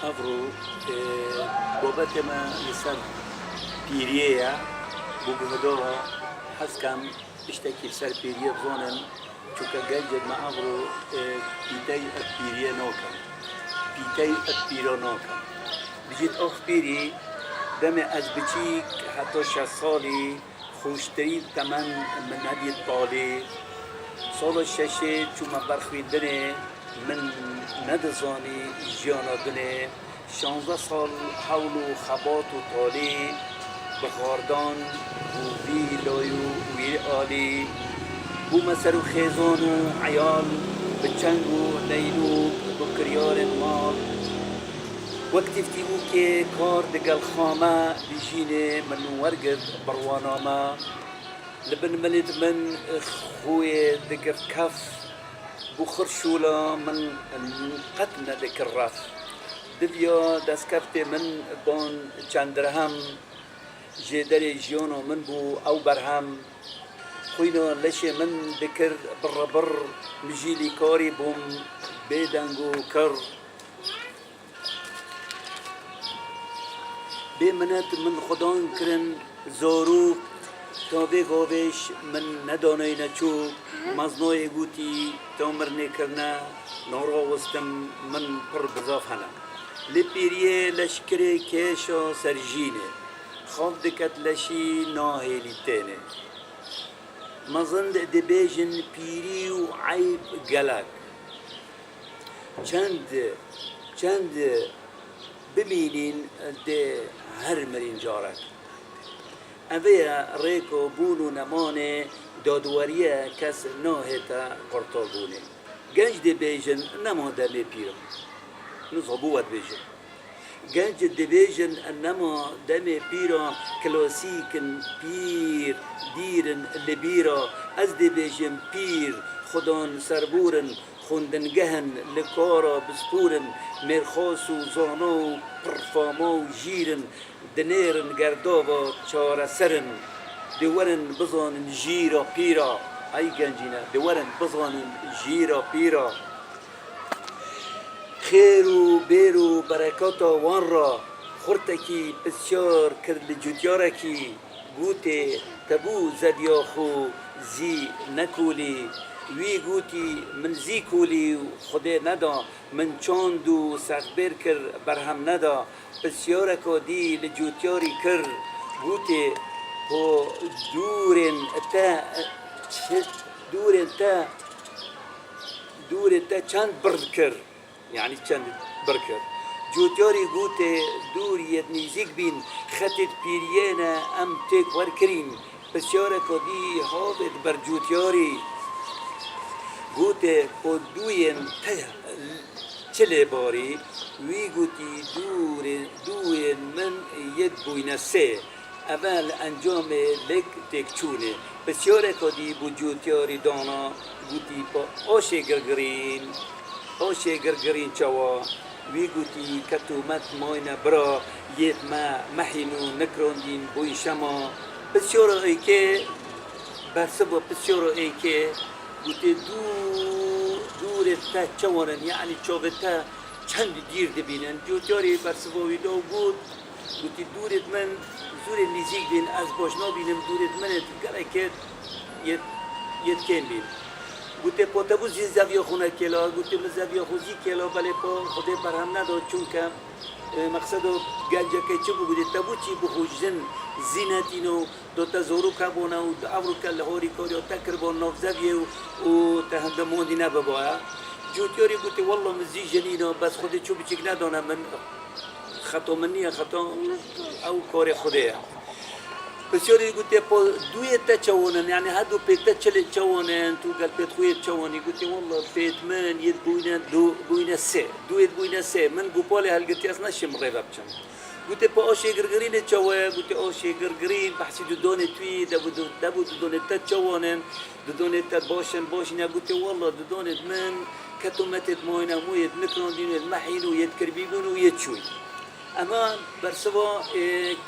افرو بابت ما لسر پیریه بگهدوها حس کم اشتکی سر پیریه بزنن چونکه گنجد ما افرو پیتی پیریه نوکم پیتی پیرا نوکم بجید اخ پیری دم از بچیک حتی 60 سالی خوشترین تمن من ندید طالی سال ششه چوما برخویدنه من ندزانی جیانا دنه 16 سال حول و خبات و طالی بخاردان و وی لایو وی آلی بو مسر و خیزان و عیال بچنگ و نیلو بکریار مال وقتی فتیبو که کار دگل خامه بیجینه من ورگد بروانامه لبن ملد من خوی دگر کف بخور شولا من قد ندکر رف دبیا دست کفت من بان چند درهم جدر جیانو من بو او برهم خوینا لش من دکر بر مجیلی کاری بوم بدنگو کر به منت من خدان کرن زارو تا بگاوش من ندانای نچو مزنای گوتی تا مرنه کرنا نارا وستم من پر بزاف هنم لپیریه لشکره کشا سرجینه خواب دکت لشی ناهیلی تینه مزند دبیجن پیری و عیب گلک چند ببینین ده هر مرین جارک اوه ریکو بونو نمانه دادواریه کس ناهتا قرطال بونه گنج ده بیجن نما دمه پیرم نصبوت بیجن گنج ده بیجن نما دمه پیرا کلاسیکن پیر دیرن لبیرا از ده بیجن پیر خدان سربورن خوندنگهن لکارا بسپورن مرخاس و زانا و پرفاما و جیرن دنیرن گرداوا چاره سرن دورن بزانن جیرا پیرا ای گنجینا دورن بزانن جیرا پیرا خیر و بیر و برکات وان را خورتکی بسیار کرد لجوتیارکی گوته تبو زدیاخو زی نکولی وی گوتی من زی کولی خدا ندا من چاند و سخبر کر برهم ندا بسیار کادی لجوتیاری کر گوتی و دورن تا چند برد کر یعنی چند برد کر جوتیاری گوتی دور ید نیزیک بین خطت پیرینا ام تک ور کرین بسیار کادی حافظ بر جوتیاری گوته با دوین چله باری وی گوتی دوین من ید بوینه سه اول انجام لک تکچونه بسیار کدی بوجوتیاری دانا گوتی با آشه گرگرین چوا وی گوتی کتومت ماینه برا ید ما محینو نکراندین بوی شما بسیار ای که برسبا بسیار ای که گوته دور تا چوانن یعنی چوبتا چند دیر دبینن جوتیاری برسباوی دو گوتی دورت من زور نزیک بین از باش نبینم دورت منت گرکت یت کن بین گوته پاتبو زاویه خونه کلا گوته من زاویه خوزی کلا بله پا خدا برهم نداد چون که مقصد گنجه که چه بوده تبو چی بخوجن زینتینو دو تزورو کبونه و افرو کل هوری کاری و تکربان نافزویه و تهندموندی نببایا جوتیاری گوته والله مزی جنینا بس خود چوب چیک ندانم من خطا منیه خطا او کار خوده بسیاری گوته پا دوی تا چوانن یعنی هدو پیتا چلی چوانن تو گل پیت خویت چوانی گوته والله پیت من ید بوینه سه دوید بوینه سه من گوپالی هلگتی از نشم ریبه بچم گوته پا آشه گرگرین چوه گوته آشه گرگرین بحثی دو دونه توی دبو دو دونه تا چوانن دو دونه تا باشن گوته والله دو دونه من کتومتت ماینه موید نکراندین المحین و ید کربیبون و ید چوی اما برسوا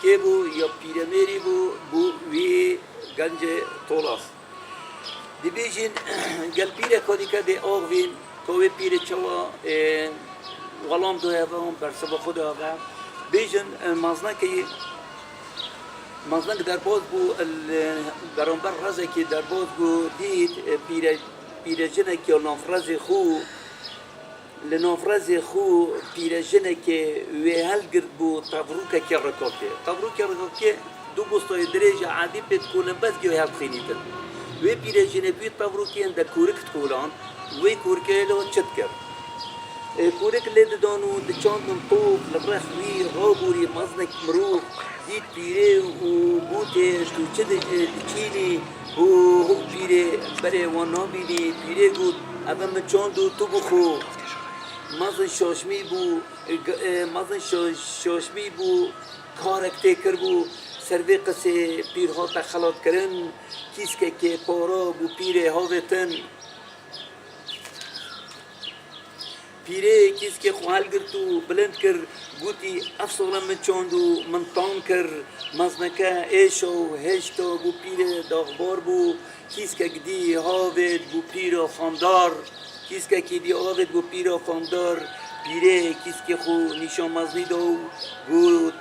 که بو یا پیرمیری بو وی گنج طولاس دی بیجین گل پیره کدی که دی آغوین کوه پیره چوا ولام دویاوام بر سبب خود آقا بیشن مازنک در باز بو برانبر رزه که در باز بو دید پیرجنه که نافرز خو لنافرز خو پیرجنه که وی هل گرد بو تبروکه که رکاکه دو بستای درجه عادی پید کولن بس گیو هل خینیتن وی پیرجنه بید تبروکه انده کورکت کولان وی کورکه لو چت کرد کورک لید دانو دچاندن طوب لبرخ وی رابوری مزنک مروف دید پیره و بوتش تو چه دچینی و پیره بره وانا بینی پیره گود اما من چاندو تو بخو مزن شاشمی بو کارک تکر بو سروی قصه پیرها تخلات کرن کیس که پارا بو پیره هاوتن پیره کیس که خوال گرتو بلند کر گوتی افسولا من چاندو من تان کر مزنکه ایشو هشتو بو پیره داغبار بو کیس که گدی هاوید بو پیره خاندار کیس که دی هاوید بو پیره خاندار پیره کیس که خو نیشان مزنی دو گوت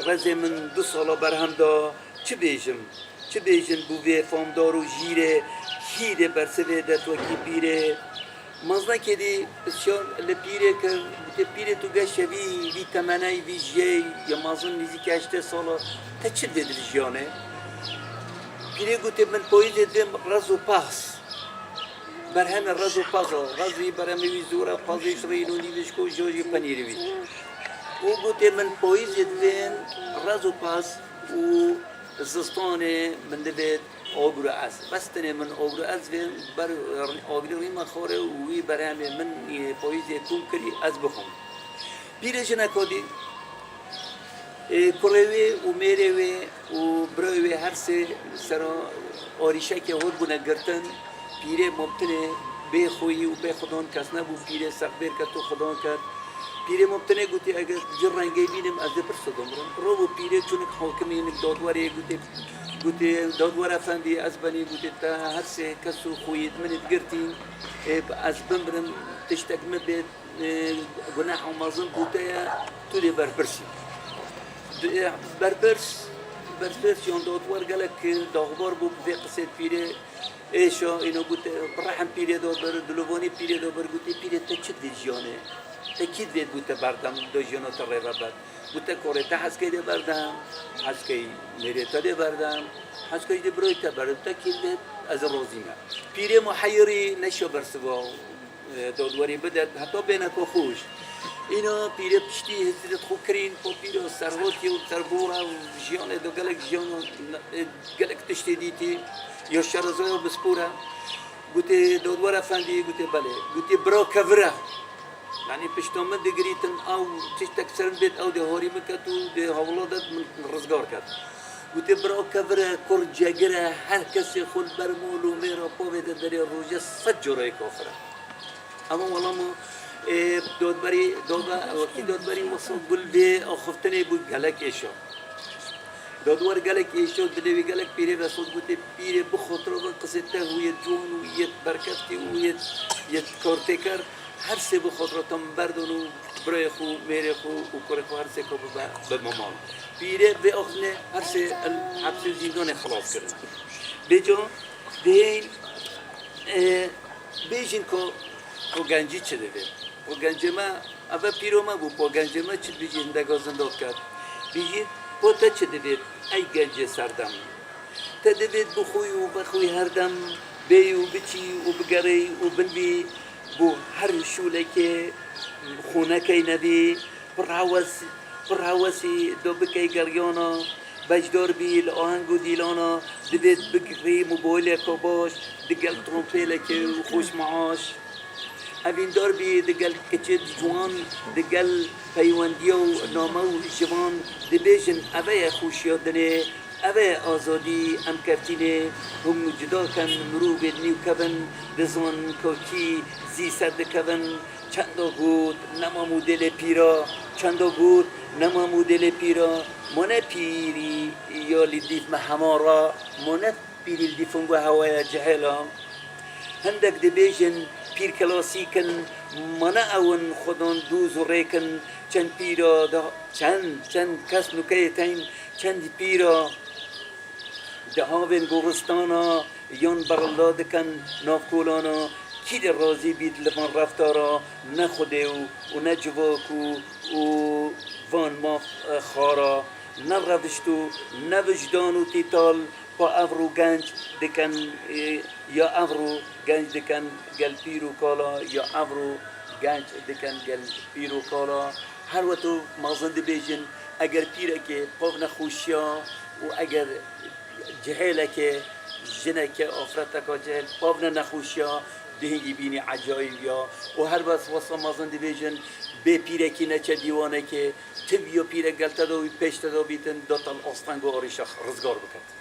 رزه من 2 سالا برهم دا چه بیجم بو وی فامدار و جیره هیده برسوه دت وکی پیره مازن که دی بسیار لپیره که پیره تو گشت وی تمنای وی جی یا مازن نیزی که 8 سالا تا چه دید جیانه پیره گوته من پاییز دیم رز و پاس بر همه رز و پاسا رزی بر همه وی زورا پازیش رینو نیوش کو جوجی پنیری وی او گوته من پاییز دیم رز و پاس و زستانه من دوید آگرو از بستنه من آگرو از ویم بر آگرو ریما خوره و وی برامه من پاییزی کم کری از بخون پیرش نکادی کروی و میروی و بروی هر سه سرا آریشه که هر بونه گرتن پیره مبتنه به خویی و به خدان کس نبو پیره سقبیر که تو خدان کرد پیره مبتنه گوتی اگر جر رنگی بینم از دپر صدام رو پیره چونک حاکمی دادواره گوتی دادوار افندی از بنی گوتی تا هر سه کسو خویت منت گرتین از بمرم تشتک مبید گناح و مازن گوتی تو دی برپرسی برپرس یان دادوار گلک داغبار بو به قصد پیره ایشا اینو گوتی برحم پیره دادبر دلوانی پیره دادبر گوتی پیره تا چه دی جیانه تأكيد بيت بوتا بردم دو جنو ترى بابد بوتا كوريتا حسكي دي بردم حسكي مريتا دي بردم حسكي دي برويتا بردم تأكيد بيت از روزينا بيري محيري نشو برسوا دودوري بدت حتى بينك وخوش اینو پیره پشتی هزیت خوب کرین با پیره سروتی و تربورا و جیانه دو گلک تشتی دیتی یا شرزای و بسپورا گوته دودوار افندی گوته بله گوته برا کفره يعني پشتومه دگریتن او تشتک سرن بیت او ده هوری مکتو ده حولادت من رزگار کرد گوته برا کفره کر جگره هر کسی خود برمول و میرا پاویده داری روژه 100 جورای کافره اما والله دادبری وصل گل به آخفتنی بود گلک ایشا دادوار گلک ایشا دلوی گلک پیره وصل گوته پیره بخاطر و قصته ویت جون و یت برکتی و یت کارتکر هر سه بخاطراتم بردانو برای خو میره خو و کار خو هر سه کو به مامان پیره به آخنه هر سه حبس زندان خلاص کردن بجا دین بیشین کو گنجی چه دیده و گنجی ما اول پیرو ما بود با گنجی ما چه بیشی هندگاه زنداد کرد بیشی با تا چه دیده ای گنجی سردم تا دیده بخوی هر دم بی و بچی و بگری و بنبی بو هر شوله که خونه کی نبی پرهوسی دو بکی گریانا بجدار بیل آهنگو دیلانا دبیت بگری موبایل که باش دگل ترومپیل که خوش معاش اوین دار بی دگل کچه جوان دگل پیوندی و نامه و جوان دبیجن اوه خوشیادنه اوه آزادی ام کفتینه هم جدا کن مرو بدنیو کبن دزان کوکی زی سرد کبن چندا گود نما مدل پیرا چندا گود نما مدل پیرا من پیری یا لیدیف محمارا من پیری لیدیفون و هوای جهلا هندک دبیجن پیر کلاسیکن من اون خودان دوز و ریکن چند پیرا چند کس نکه تین چند پیرا دهاوین گورستانا یون برالله دکن نافکولانا کی در راضی بید لبان رفتارا نه خوده و نه جواکو و وان ما خارا نه روشتو نه وجدانو تیتال با افرو گنج دکن یا افرو گنج دکن گل پیرو کالا یا افرو گنج دکن گل پیرو کالا هر وقتو مازند بیجن اگر پیره که پاک نخوشیا و اگر جهله که جنه که آفرته که جهل پاک نخوشیا دهنگی بینی عجایب یا و هر بس واسه مازند بیجن به پیره کی نچه دیوانه که تبیو پیره گلتا دو پیش تا بیتن دوتال آستانگو آریشا رزگار بکرد